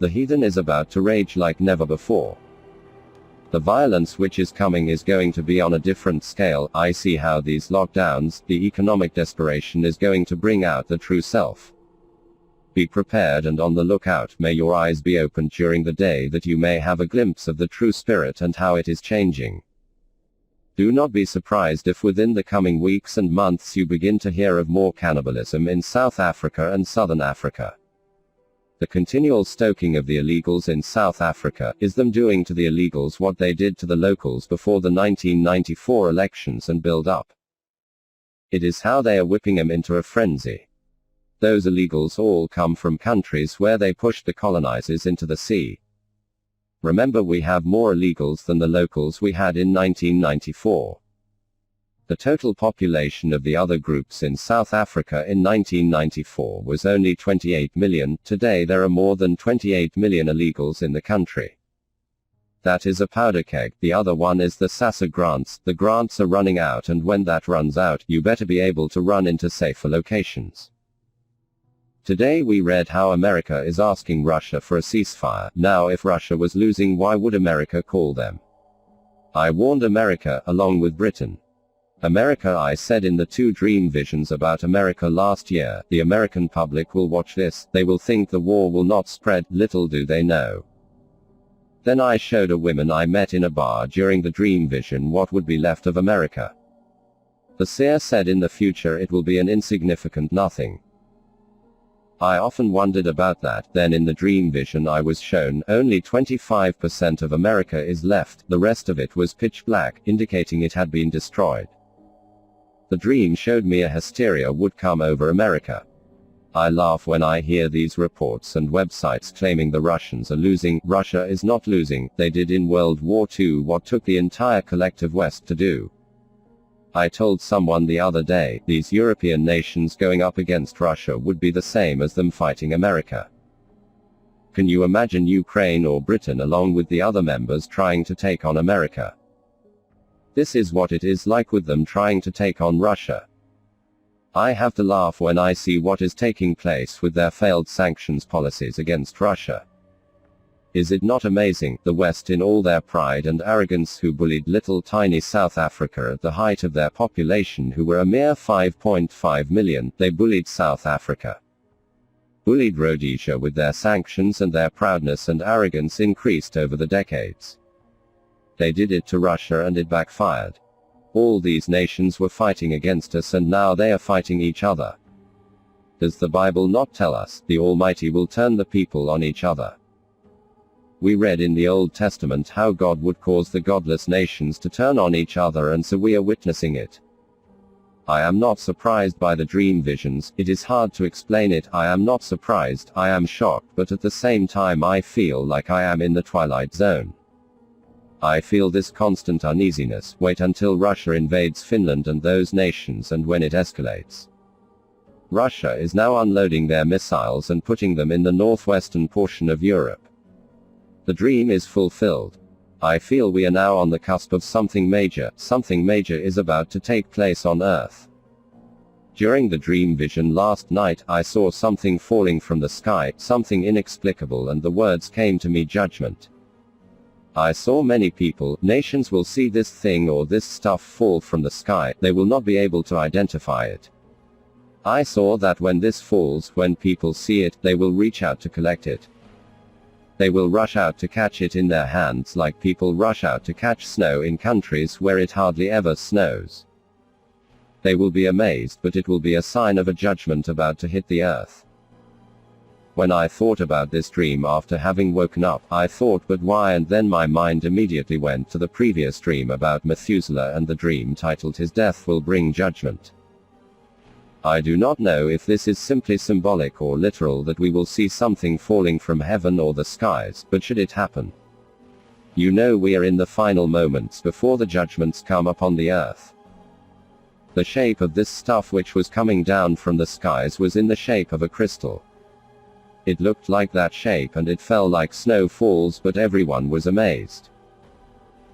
The heathen is about to rage like never before. The violence which is coming is going to be on a different scale. I see how these lockdowns, the economic desperation is going to bring out the true self. Be prepared and on the lookout. May your eyes be opened during the day that you may have a glimpse of the true spirit and how it is changing. Do not be surprised if within the coming weeks and months you begin to hear of more cannibalism in South Africa and Southern Africa. The continual stoking of the illegals in South Africa is them doing to the illegals what they did to the locals before the 1994 elections and build up. It is how they are whipping them into a frenzy. Those illegals all come from countries where they pushed the colonizers into the sea. Remember, we have more illegals than the locals we had in 1994. The total population of the other groups in South Africa in 1994 was only 28 million. Today there are more than 28 million illegals in the country. That is a powder keg. The other one is the SASSA grants. The grants are running out, and when that runs out, you better be able to run into safer locations. Today we read how America is asking Russia for a ceasefire. Now, if Russia was losing, why would America call them? I warned America, along with Britain. America, I said in the 2 dream visions about America last year, the American public will watch this, they will think the war will not spread, little do they know. Then I showed a woman I met in a bar during the dream vision what would be left of America. The seer said in the future it will be an insignificant nothing. I often wondered about that. Then in the dream vision I was shown only 25% of America is left, the rest of it was pitch black, indicating it had been destroyed. The dream showed me a hysteria would come over America. I laugh when I hear these reports and websites claiming the Russians are losing. Russia is not losing. They did in World War II what took the entire collective West to do. I told someone the other day, these European nations going up against Russia would be the same as them fighting America. Can you imagine Ukraine or Britain along with the other members trying to take on America? This is what it is like with them trying to take on Russia. I have to laugh when I see what is taking place with their failed sanctions policies against Russia. Is it not amazing, the West in all their pride and arrogance who bullied little tiny South Africa at the height of their population who were a mere 5.5 million, they bullied South Africa. Bullied Rhodesia with their sanctions, and their proudness and arrogance increased over the decades. They did it to Russia and it backfired. All these nations were fighting against us and now they are fighting each other. Does the Bible not tell us, the Almighty will turn the people on each other? We read in the Old Testament how God would cause the godless nations to turn on each other, and so we are witnessing it. I am not surprised by the dream visions. It is hard to explain it. I am not surprised, I am shocked, but at the same time I feel like I am in the twilight zone. I feel this constant uneasiness. Wait until Russia invades Finland and those nations, and when it escalates. Russia is now unloading their missiles and putting them in the northwestern portion of Europe. The dream is fulfilled. I feel we are now on the cusp of something major. Something major is about to take place on Earth. During the dream vision last night, I saw something falling from the sky, something inexplicable, and the words came to me: judgment. I saw many people, nations will see this thing or this stuff fall from the sky, they will not be able to identify it. I saw that when this falls, when people see it, they will reach out to collect it. They will rush out to catch it in their hands like people rush out to catch snow in countries where it hardly ever snows. They will be amazed, but it will be a sign of a judgment about to hit the earth. When I thought about this dream after having woken up, I thought, but why? And then my mind immediately went to the previous dream about Methuselah and the dream titled His Death Will Bring Judgment. I do not know if this is simply symbolic or literal that we will see something falling from heaven or the skies, but should it happen, you know we are in the final moments before the judgments come upon the earth. The shape of this stuff which was coming down from the skies was in the shape of a crystal. It looked like that shape and it fell like snow falls, but everyone was amazed.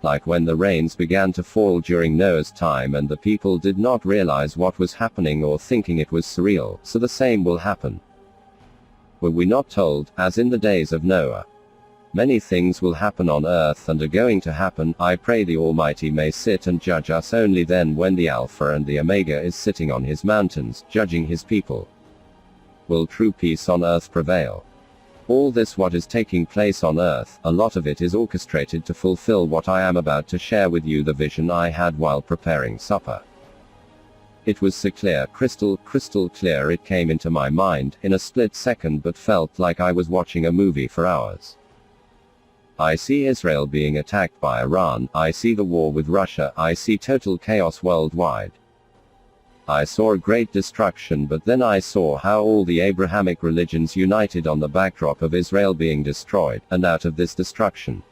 Like when the rains began to fall during Noah's time and the people did not realize what was happening or thinking it was surreal, so the same will happen. Were we not told, as in the days of Noah? Many things will happen on earth and are going to happen. I pray the Almighty may sit and judge us only then, when the Alpha and the Omega is sitting on his mountains, judging his people. Will true peace on earth prevail? All this what is taking place on earth, a lot of it is orchestrated to fulfill what I am about to share with you, the vision I had while preparing supper. It was so clear, crystal clear, it came into my mind, in a split second, but felt like I was watching a movie for hours. I see Israel being attacked by Iran, I see the war with Russia, I see total chaos worldwide. I saw a great destruction, but then I saw how all the Abrahamic religions united on the backdrop of Israel being destroyed, and out of this destruction,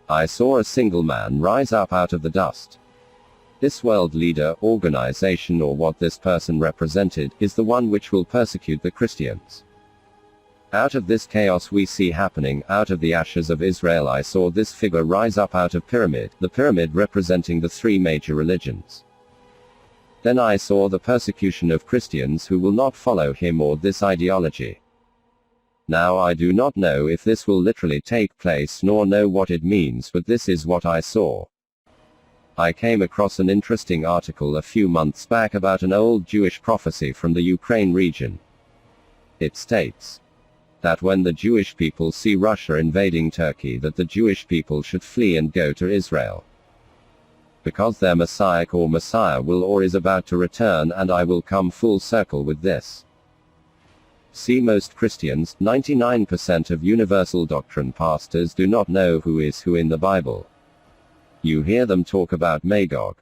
I saw a single man rise up out of the dust. This world leader, organization, or what this person represented, is the one which will persecute the Christians. Out of this chaos we see happening, out of the ashes of Israel, I saw this figure rise up out of pyramid, the pyramid representing the three major religions. Then I saw the persecution of Christians who will not follow him or this ideology. Now I do not know if this will literally take place nor know what it means, but this is what I saw. I came across an interesting article a few months back about an old Jewish prophecy from the Ukraine region. It states that when the Jewish people see Russia invading Turkey, that the Jewish people should flee and go to Israel, because their Messiah will or is about to return, and I will come full circle with this. See, most Christians, 99% of universal doctrine pastors, do not know who is who in the Bible. You hear them talk about Magog,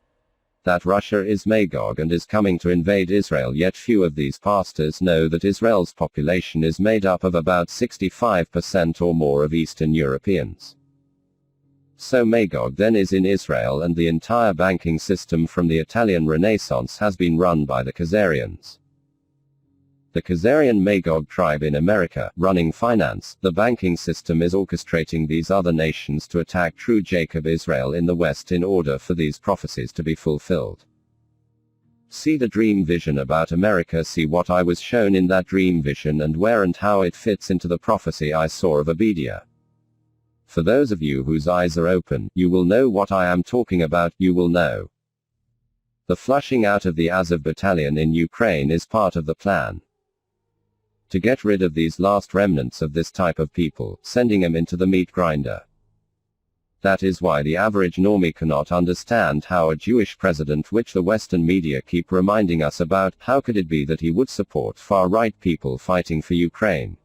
that Russia is Magog and is coming to invade Israel, yet few of these pastors know that Israel's population is made up of about 65% or more of Eastern Europeans. So Magog then is in Israel, and the entire banking system from the Italian Renaissance has been run by the Khazarians. The Khazarian Magog tribe in America, running finance, the banking system, is orchestrating these other nations to attack true Jacob Israel in the West in order for these prophecies to be fulfilled. See the dream vision about America, see what I was shown in that dream vision and where and how it fits into the prophecy I saw of Abidia. For those of you whose eyes are open, you will know what I am talking about, you will know. The flushing out of the Azov battalion in Ukraine is part of the plan. To get rid of these last remnants of this type of people, sending them into the meat grinder. That is why the average normie cannot understand how a Jewish president, which the Western media keep reminding us about, how could it be that he would support far-right people fighting for Ukraine?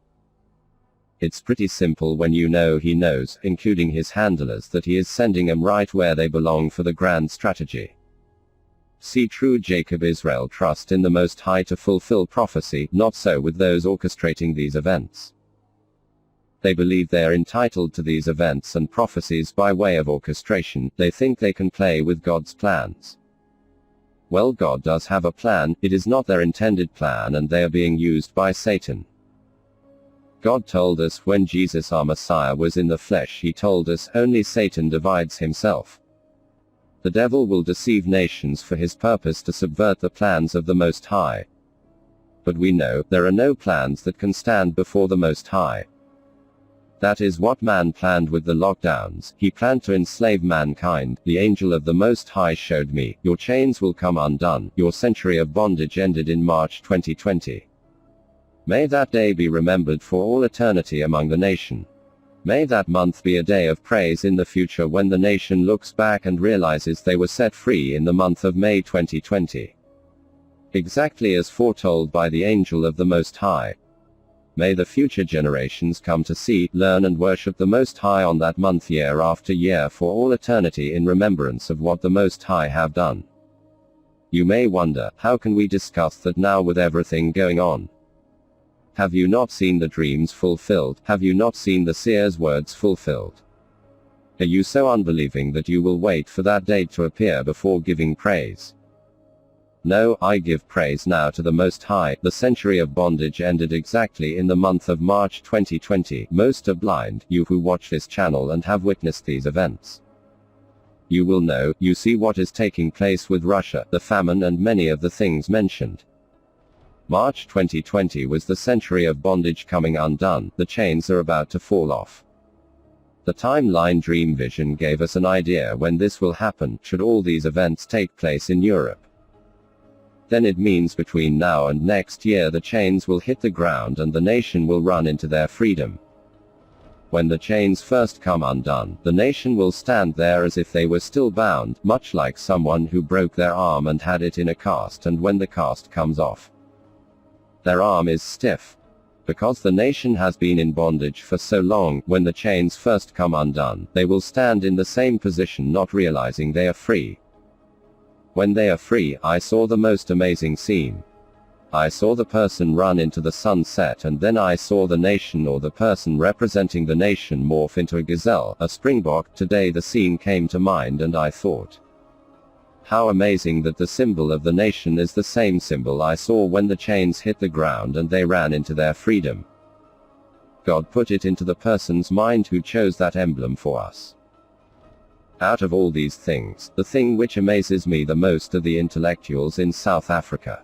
It's pretty simple when you know he knows, including his handlers, that he is sending them right where they belong for the grand strategy. See, true Jacob Israel trust in the Most High to fulfill prophecy, not so with those orchestrating these events. They believe they are entitled to these events and prophecies by way of orchestration, they think they can play with God's plans. Well, God does have a plan, it is not their intended plan, and they are being used by Satan. God told us when Jesus our Messiah was in the flesh, he told us, only Satan divides himself. The devil will deceive nations for his purpose to subvert the plans of the Most High. But we know, there are no plans that can stand before the Most High. That is what man planned with the lockdowns, he planned to enslave mankind. The angel of the Most High showed me, your chains will come undone, your century of bondage ended in March 2020. May that day be remembered for all eternity among the nation. May that month be a day of praise in the future when the nation looks back and realizes they were set free in the month of May 2020. Exactly as foretold by the angel of the Most High. May the future generations come to see, learn and worship the Most High on that month year after year for all eternity in remembrance of what the Most High have done. You may wonder, how can we discuss that now with everything going on? Have you not seen the dreams fulfilled? Have you not seen the seer's words fulfilled? Are you so unbelieving that you will wait for that day to appear before giving praise? No, I give praise now to the Most High. The century of bondage ended exactly in the month of March 2020. Most are blind, you who watch this channel and have witnessed these events. You will know, you see what is taking place with Russia, the famine and many of the things mentioned. March 2020 was the century of bondage coming undone, the chains are about to fall off. The timeline Dream Vision gave us an idea when this will happen, should all these events take place in Europe. Then it means between now and next year the chains will hit the ground and the nation will run into their freedom. When the chains first come undone, the nation will stand there as if they were still bound, much like someone who broke their arm and had it in a cast, and when the cast comes off, their arm is stiff. Because the nation has been in bondage for so long, when the chains first come undone, they will stand in the same position, not realizing they are free. When they are free, I saw the most amazing scene. I saw the person run into the sunset, and then I saw the nation, or the person representing the nation, morph into a gazelle, a springbok. Today the scene came to mind and I thought, how amazing that the symbol of the nation is the same symbol I saw when the chains hit the ground and they ran into their freedom. God put it into the person's mind who chose that emblem for us. Out of all these things, the thing which amazes me the most are the intellectuals in South Africa.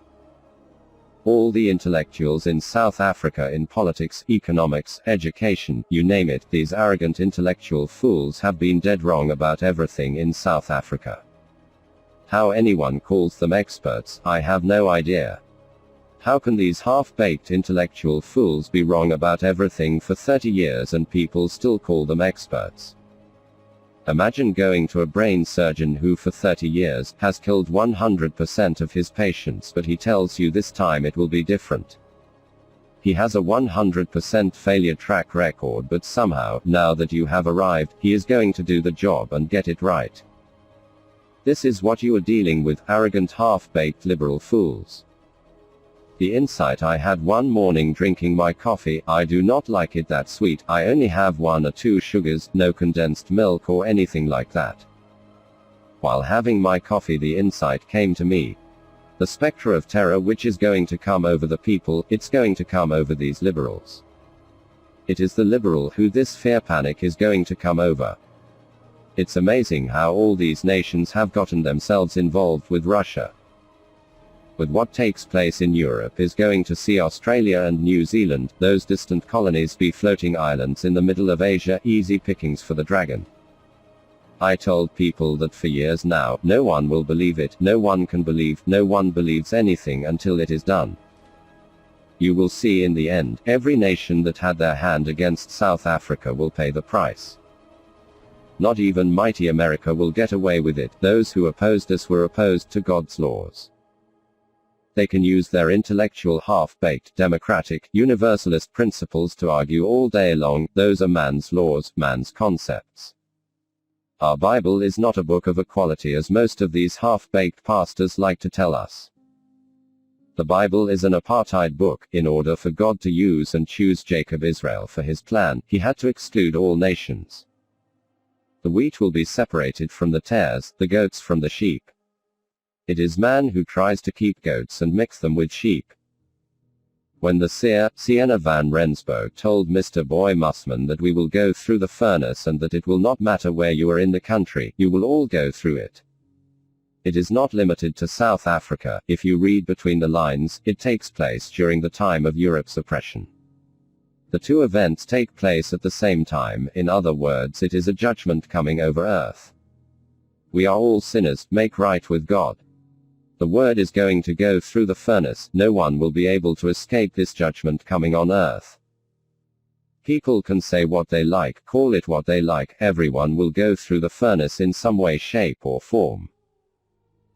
All the intellectuals in South Africa, in politics, economics, education, you name it, these arrogant intellectual fools have been dead wrong about everything in South Africa. How anyone calls them experts, I have no idea. How can these half-baked intellectual fools be wrong about everything for 30 years and people still call them experts? Imagine going to a brain surgeon who for 30 years has killed 100% of his patients, but he tells you this time it will be different. He has a 100% failure track record, but somehow, now that you have arrived, he is going to do the job and get it right. This is what you are dealing with, arrogant half-baked liberal fools. The insight I had one morning drinking my coffee, I do not like it that sweet, I only have 1 or 2 sugars, no condensed milk or anything like that. While having my coffee the insight came to me. The spectre of terror which is going to come over the people, it's going to come over these liberals. It is the liberal who this fear panic is going to come over. It's amazing how all these nations have gotten themselves involved with Russia. But what takes place in Europe is going to see Australia and New Zealand, those distant colonies, be floating islands in the middle of Asia, easy pickings for the dragon. I told people that for years now, no one will believe it, no one can believe, no one believes anything until it is done. You will see in the end, every nation that had their hand against South Africa will pay the price. Not even mighty America will get away with it. Those who opposed us were opposed to God's laws. They can use their intellectual half-baked, democratic, universalist principles to argue all day long. Those are man's laws, man's concepts. Our Bible is not a book of equality as most of these half-baked pastors like to tell us. The Bible is an apartheid book. In order for God to use and choose Jacob Israel for his plan, he had to exclude all nations. The wheat will be separated from the tares, the goats from the sheep. It is man who tries to keep goats and mix them with sheep. When the seer, Sienna van Rensburg, told Mr. Boy Musman that we will go through the furnace and that it will not matter where you are in the country, you will all go through it. It is not limited to South Africa. If you read between the lines, it takes place during the time of Europe's oppression. The two events take place at the same time. In other words, it is a judgment coming over earth. We are all sinners, make right with God. The word is going to go through the furnace. No one will be able to escape this judgment coming on earth. People can say what they like, call it what they like, everyone will go through the furnace in some way, shape or form.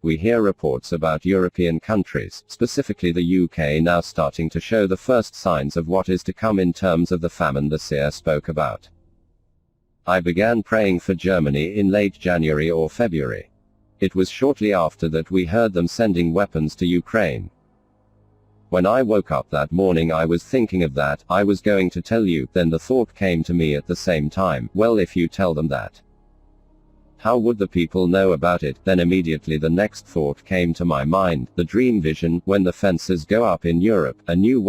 We hear reports about European countries, specifically the UK, now starting to show the first signs of what is to come in terms of the famine the seer spoke about. I began praying for Germany in late January or February. It was shortly after that we heard them sending weapons to Ukraine. When I woke up that morning I was thinking of that. I was going to tell you, then the thought came to me at the same time, well, if you tell them that, how would the people know about it? Then immediately the next thought came to my mind, the dream vision, when the fences go up in Europe, a new